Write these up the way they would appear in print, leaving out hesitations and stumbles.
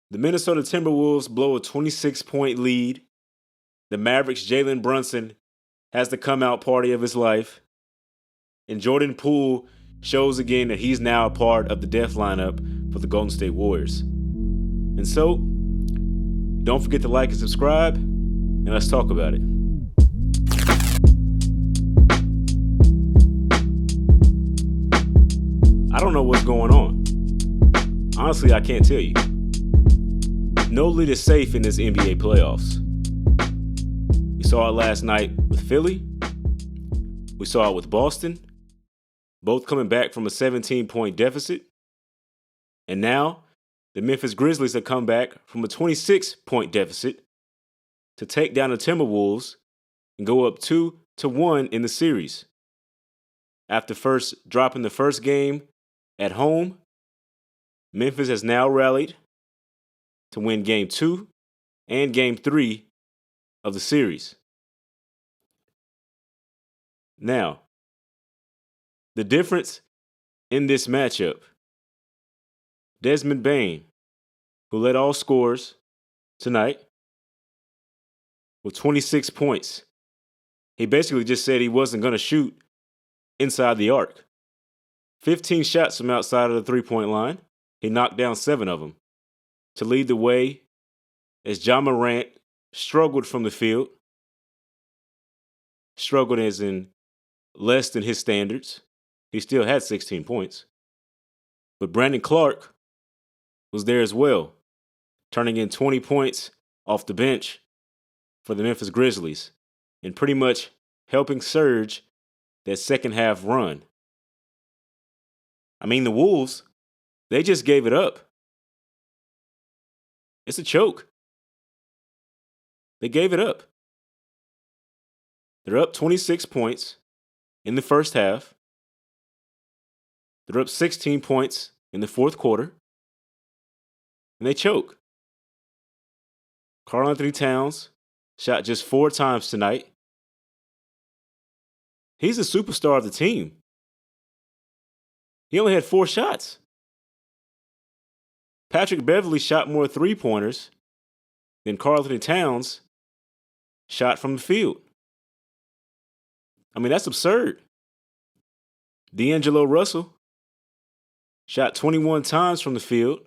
The Minnesota Timberwolves blow a 26-point lead. The Mavericks' Jalen Brunson has the come-out party of his life. And Jordan Poole shows again that he's now a part of the death lineup for the Golden State Warriors. And so, don't forget to like and subscribe, and let's talk about it. I don't know what's going on. Honestly, I can't tell you. No lead is safe in this NBA playoffs. We saw it last night with Philly. We saw it with Boston, both coming back from a 17-point deficit. And now, the Memphis Grizzlies have come back from a 26-point deficit to take down the Timberwolves and go up 2-1 in the series. After first dropping the first game at home, Memphis has now rallied to win Game 2 and Game 3 of the series. Now, the difference in this matchup, Desmond Bane, who led all scorers tonight with 26 points. He basically just said he wasn't going to shoot inside the arc. 15 shots from outside of the three-point line. He knocked down 7 of them to lead the way as Ja Morant struggled from the field. Struggled as in less than his standards. He still had 16 points. But Brandon Clark was there as well, turning in 20 points off the bench for the Memphis Grizzlies and pretty much helping surge that second half run. I mean, the Wolves, they just gave it up. It's a choke. They gave it up. They're up 26 points in the first half. They're up 16 points in the fourth quarter. And they choke. Karl-Anthony Towns shot just 4 times tonight. He's the superstar of the team. He only had 4 shots. Patrick Beverley shot more three-pointers than Karl-Anthony Towns shot from the field. I mean, that's absurd. D'Angelo Russell shot 21 times from the field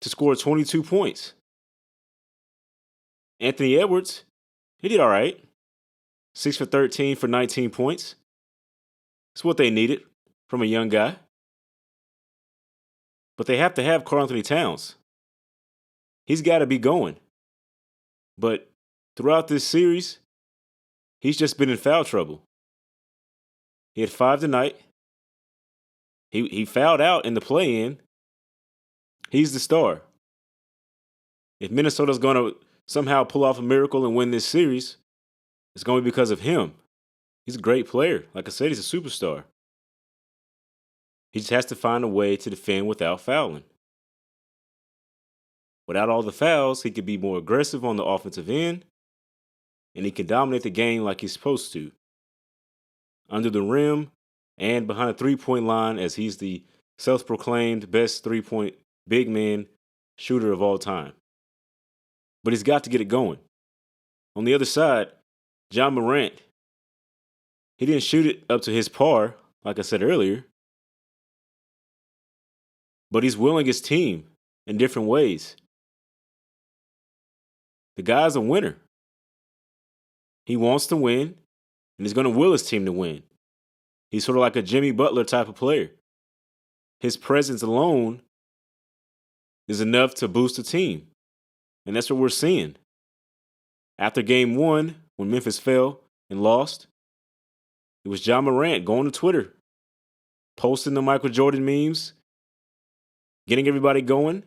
to score 22 points. Anthony Edwards, he did all right. 6 for 13 for 19 points. It's what they needed from a young guy. But they have to have Karl-Anthony Towns. He's got to be going. But throughout this series, he's just been in foul trouble. He had 5 tonight. He fouled out in the play-in. He's the star. If Minnesota's going to somehow pull off a miracle and win this series, it's going to be because of him. He's a great player. Like I said, he's a superstar. He just has to find a way to defend without fouling. Without all the fouls, he could be more aggressive on the offensive end, and he can dominate the game like he's supposed to. Under the rim and behind the three-point line, as he's the self-proclaimed best three-point big man shooter of all time. But he's got to get it going. On the other side, Ja Morant, he didn't shoot it up to his par, like I said earlier. But he's willing his team in different ways. The guy's a winner. He wants to win, and he's going to will his team to win. He's sort of like a Jimmy Butler type of player. His presence alone is enough to boost a team. And that's what we're seeing. After Game 1, when Memphis fell and lost, it was Ja Morant going to Twitter, posting the Michael Jordan memes, getting everybody going.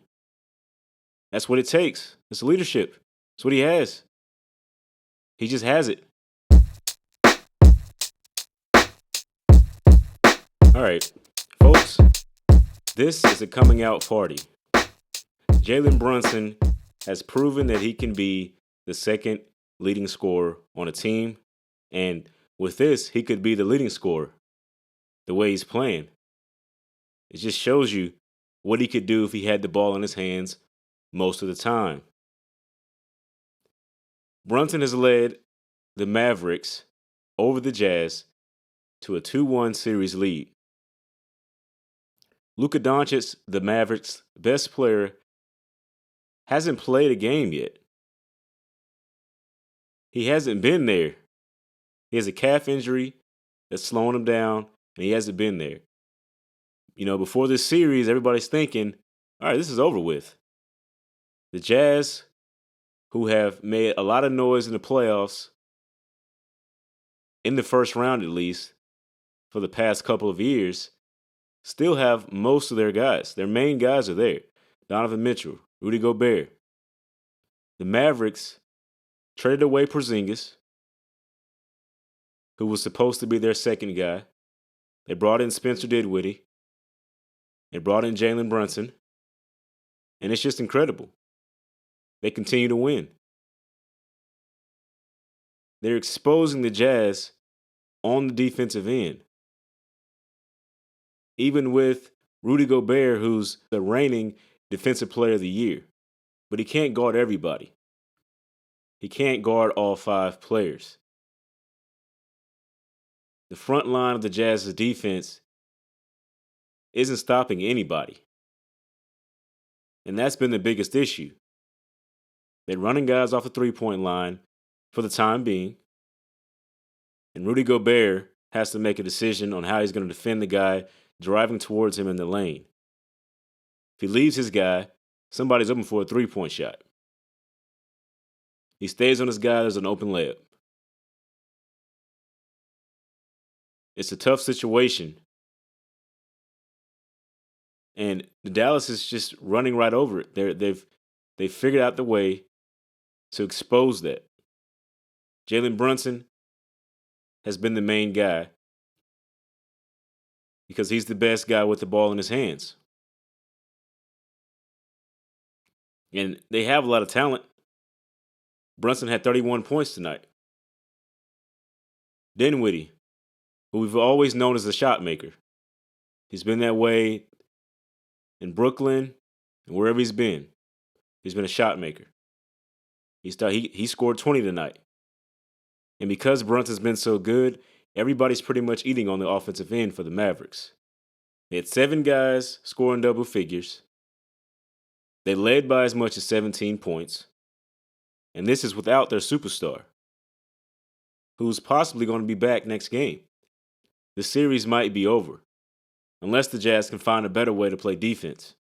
That's what it takes. It's leadership. It's what he has. He just has it. All right, folks, this is a coming out party. Jalen Brunson has proven that he can be the second leading scorer on a team. And with this, he could be the leading scorer the way he's playing. It just shows you what he could do if he had the ball in his hands most of the time. Brunson has led the Mavericks over the Jazz to a 2-1 series lead. Luka Doncic, the Mavericks' best player, hasn't played a game yet. He hasn't been there. He has a calf injury that's slowing him down, and he hasn't been there. Before this series, everybody's thinking, all right, this is over with. The Jazz, who have made a lot of noise in the playoffs, in the first round at least, for the past couple of years, still have most of their guys. Their main guys are there. Donovan Mitchell, Rudy Gobert. The Mavericks traded away Porzingis, who was supposed to be their second guy. They brought in Spencer Dinwiddie. They brought in Jalen Brunson. And it's just incredible. They continue to win. They're exposing the Jazz on the defensive end. Even with Rudy Gobert, who's the reigning Defensive Player of the Year. But he can't guard everybody. He can't guard all 5 players. The front line of the Jazz's defense isn't stopping anybody. And that's been the biggest issue. They're running guys off the three-point line for the time being. And Rudy Gobert has to make a decision on how he's going to defend the guy driving towards him in the lane. If he leaves his guy, somebody's open for a three-point shot. He stays on his guy, there's an open layup. It's a tough situation. And the Dallas is just running right over it. They've figured out the way to expose that. Jalen Brunson has been the main guy because he's the best guy with the ball in his hands. And they have a lot of talent. Brunson had 31 points tonight. Dinwiddie, who we've always known as a shot maker. He's been that way in Brooklyn and wherever he's been. He's been a shot maker. He scored 20 tonight. And because Brunson's been so good, everybody's pretty much eating on the offensive end for the Mavericks. They had 7 guys scoring double figures. They led by as much as 17 points. And this is without their superstar, who's possibly going to be back next game. The series might be over, unless the Jazz can find a better way to play defense.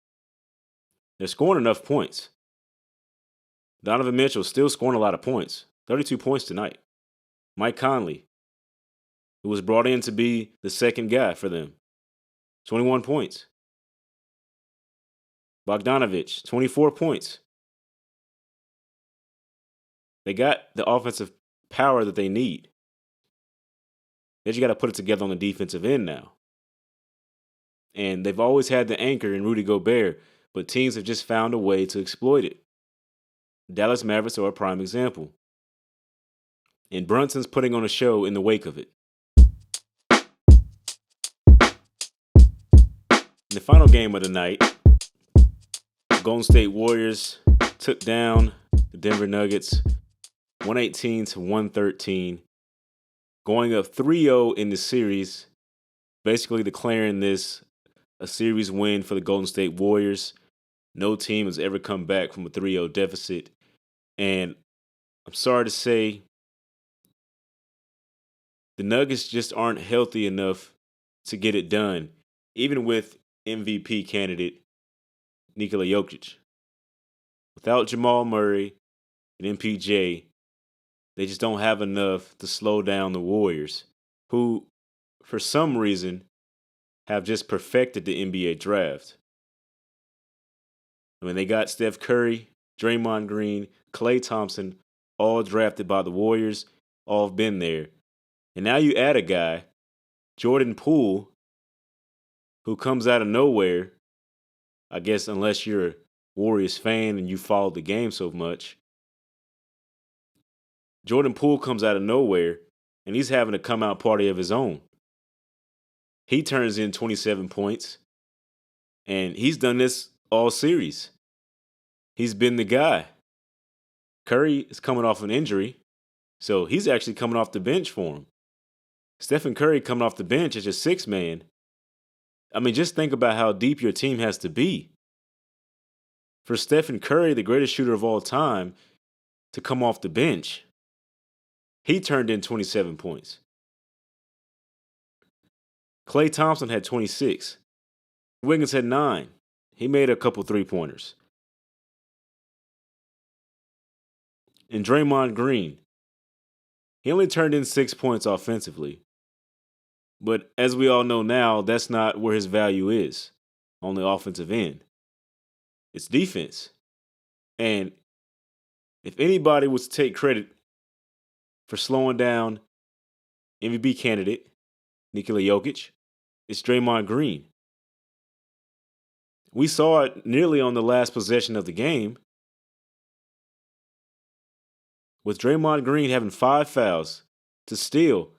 They're scoring enough points. Donovan Mitchell still scoring a lot of points, 32 points tonight. Mike Conley, who was brought in to be the second guy for them, 21 points. Bogdanovich, 24 points. They got the offensive power that they need. They just got to put it together on the defensive end now. And they've always had the anchor in Rudy Gobert, but teams have just found a way to exploit it. Dallas Mavericks are a prime example. And Brunson's putting on a show in the wake of it. In the final game of the night, the Golden State Warriors took down the Denver Nuggets 118-113, going up 3-0 in the series, basically declaring this a series win for the Golden State Warriors. No team has ever come back from a 3-0 deficit. And I'm sorry to say, the Nuggets just aren't healthy enough to get it done, even with MVP candidate Nikola Jokic. Without Jamal Murray and MPJ, they just don't have enough to slow down the Warriors, who, for some reason, have just perfected the NBA draft. I mean, they got Steph Curry, Draymond Green, Klay Thompson, all drafted by the Warriors, all have been there. And now you add a guy, Jordan Poole, who comes out of nowhere. I guess unless you're a Warriors fan and you followed the game so much. Jordan Poole comes out of nowhere, and he's having a come-out party of his own. He turns in 27 points, and he's done this all series. He's been the guy. Curry is coming off an injury, so he's actually coming off the bench for him. Stephen Curry coming off the bench as your sixth man. I mean, just think about how deep your team has to be. For Stephen Curry, the greatest shooter of all time, to come off the bench, he turned in 27 points. Klay Thompson had 26. Wiggins had 9. He made a couple three-pointers. And Draymond Green, he only turned in 6 points offensively. But as we all know now, that's not where his value is on the offensive end. It's defense. And if anybody was to take credit for slowing down MVP candidate Nikola Jokic, it's Draymond Green. We saw it nearly on the last possession of the game, with Draymond Green having 5 fouls to still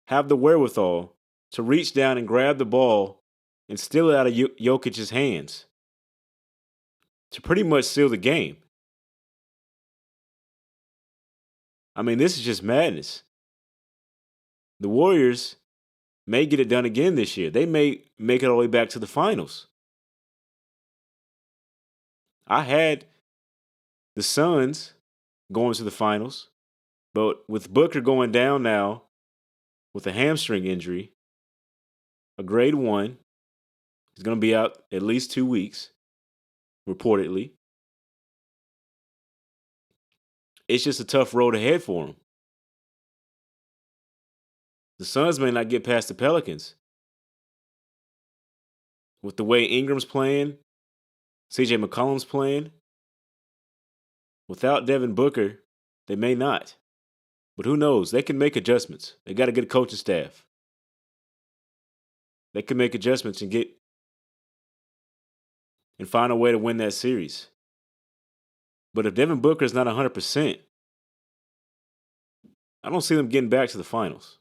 have the wherewithal to reach down and grab the ball and steal it out of Jokic's hands to pretty much seal the game. I mean, this is just madness. The Warriors may get it done again this year. They may make it all the way back to the finals. I had the Suns going to the finals, but with Booker going down now with a hamstring injury, a grade 1, he's going to be out at least 2 weeks, reportedly. It's just a tough road ahead for him. The Suns may not get past the Pelicans. With the way Ingram's playing, CJ McCollum's playing, without Devin Booker, they may not. But who knows? They can make adjustments. They got a good coaching staff. They can make adjustments and find a way to win that series. But if Devin Booker is not 100%, I don't see them getting back to the finals.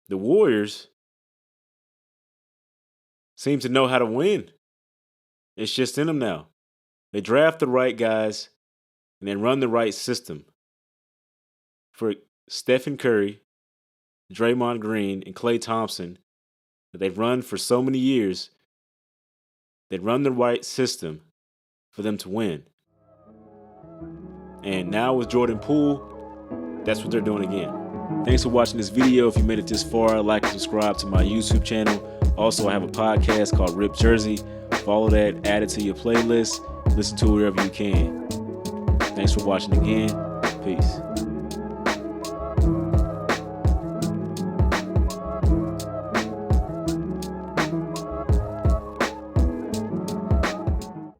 The Warriors seem to know how to win. It's just in them now. They draft the right guys and then run the right system. For Stephen Curry, Draymond Green, and Klay Thompson, that they've run for so many years, they run the right system for them to win. And now with Jordan Poole, that's what they're doing again. Thanks for watching this video. If you made it this far, like and subscribe to my YouTube channel. Also, I have a podcast called Rip Jersey. Follow that, add it to your playlist. Listen to it wherever you can. Thanks for watching again. Peace.